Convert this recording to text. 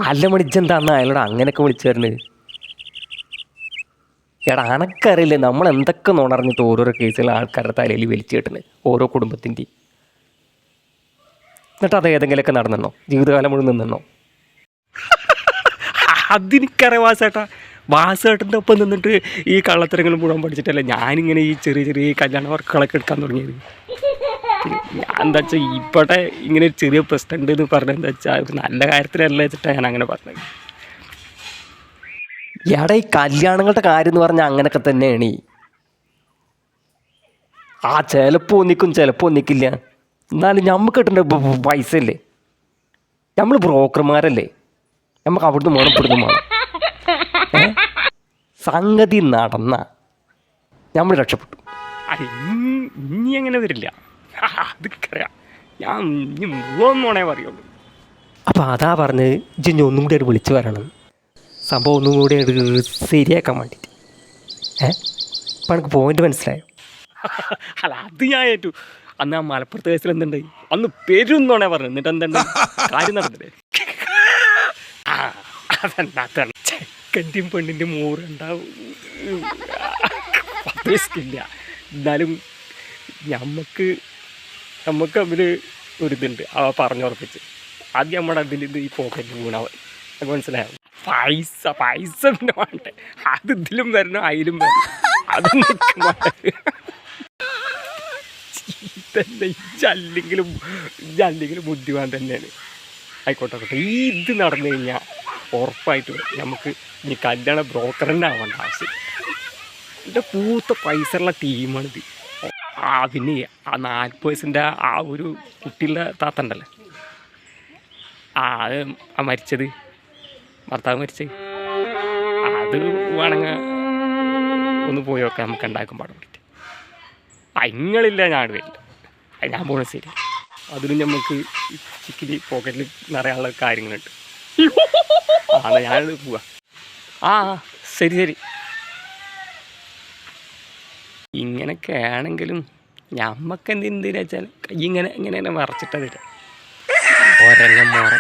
അല്ല മണിച്ചെന്താന്ന് അയാളോട് അങ്ങനെയൊക്കെ വിളിച്ചു വരുന്നത്? എടാ അനക്കറിയില്ലേ നമ്മൾ എന്തൊക്കെ നുണറിഞ്ഞിട്ട് ഓരോരോ കേസുകൾ ആൾക്കാരുടെ തലയിൽ വലിച്ചു കെട്ടുന്നത് ഓരോ കുടുംബത്തിൻ്റെയും. എന്നിട്ട് അത് ഏതെങ്കിലുമൊക്കെ നടന്നോ? ജീവിതകാലം മുഴുവൻ നിന്നോ? അതെനിക്കറിയാം വാസേട്ടാ. വാസേട്ടൻ്റെ ഒപ്പം നിന്നിട്ട് ഈ കള്ളത്തരങ്ങൾ മുഴുവൻ പഠിച്ചിട്ടല്ല ഞാനിങ്ങനെ ഈ ചെറിയ ചെറിയ കല്യാണ വർക്കുകളൊക്കെ എടുക്കാൻ തുടങ്ങിയത്. ഞാൻ എന്താ വെച്ചാൽ ഇവിടെ ഇങ്ങനെ ഒരു ചെറിയ പ്രശ്നമുണ്ട് എന്ന് പറഞ്ഞെന്താ വെച്ചാൽ ഒരു നല്ല കാര്യത്തിലല്ല വെച്ചിട്ടാണ് ഞാൻ അങ്ങനെ പറഞ്ഞത്. എടാ ഈ കല്യാണങ്ങളുടെ കാര്യം എന്ന് പറഞ്ഞാൽ അങ്ങനെയൊക്കെ തന്നെയാണ്. ചിലപ്പോൾ ഒന്നിക്കും ചിലപ്പോൾ ഒന്നിക്കില്ല. എന്നാലും നമുക്ക് കിട്ടേണ്ട പൈസ അല്ലേ? നമ്മൾ ബ്രോക്കർമാരല്ലേ? നമുക്ക് അവിടുന്ന് വേണം ഇവിടുന്ന് വേണം. സംഗതി നടന്ന നമ്മൾ രക്ഷപ്പെട്ടു. ഇനി അങ്ങനെ വരില്ല, അതൊക്കറിയാം. ഞാൻ ഇനി മുഴുവൻ മോണേ പറയുള്ളൂ. അപ്പം അതാ പറഞ്ഞ് ഇനി ഒന്നും കൂടി അത് വിളിച്ചു വരണം, സംഭവം ഒന്നും കൂടി ശരിയാക്കാൻ വേണ്ടിയിട്ട്. അപ്പം എനിക്ക് പോയിന്റ് മനസ്സിലായോ? അല്ല അത് ഞാൻ ഏറ്റു. അന്ന് ആ മലപ്പുറത്ത് കേസിൽ എന്തുണ്ടായി? അന്ന് പെരുന്നോണേ പറഞ്ഞു. എന്നിട്ട് എന്തുണ്ട് കാര്യം നടന്നില്ലേ? അതെന്താ ചെക്കൻ്റെയും പെണ്ണിൻ്റെയും മോറുണ്ടാവും ഇല്ല. എന്നാലും നമുക്ക് അതിൽ ഒരിതുണ്ട്. പറഞ്ഞുറപ്പിച്ച് ആദ്യം നമ്മുടെ അതിൽ ഈ പോക്കറ്റ് വീണാവും. അത് മനസ്സിലാവും. പൈസ പിന്നെ വേണ്ടേ? അത് ഇതിലും വരണം അതിലും വരണം. അത് തന്നെ ഇല്ലെങ്കിലും ബുദ്ധിമാൻ തന്നെയാണ്. ആയിക്കോട്ടെ. ഇത് നടന്നു കഴിഞ്ഞാൽ ഉറപ്പായിട്ടും നമുക്ക് ഇനി കല്യാണ ബ്രോക്കർ തന്നെ ആവേണ്ട ആവശ്യം. എൻ്റെ പൂത്ത പൈസയുള്ള ടീമാണിത്. പിന്നെ ആ 40% ആ ഒരു കുട്ടിയുടെ താത്തണ്ടല്ലേ, അത് മരിച്ചത്, ഭർത്താവ് മരിച്ചത്, അത് വേണമെങ്കിൽ ഒന്ന് പോയി നോക്കാം. നമുക്ക് ഉണ്ടാക്കും പാടാൻ വേണ്ടിയിട്ട്. ഇങ്ങളില്ല ഞാൻ വരില്ല, ഞാൻ പോണ ശരി. അതിലും നമുക്ക് ചിക്കിലി പോക്കറ്റിൽ നിറയാനുള്ള കാര്യങ്ങളുണ്ട്. ഞാനത് പോവാ. ശരി. ഇങ്ങനെയൊക്കെ ആണെങ്കിലും ഞമ്മക്ക് എന്തിനാ വെച്ചാൽ കൈ ഇങ്ങനെ മറച്ചിട്ടാ തരാം. ഒരങ്ങ മോറ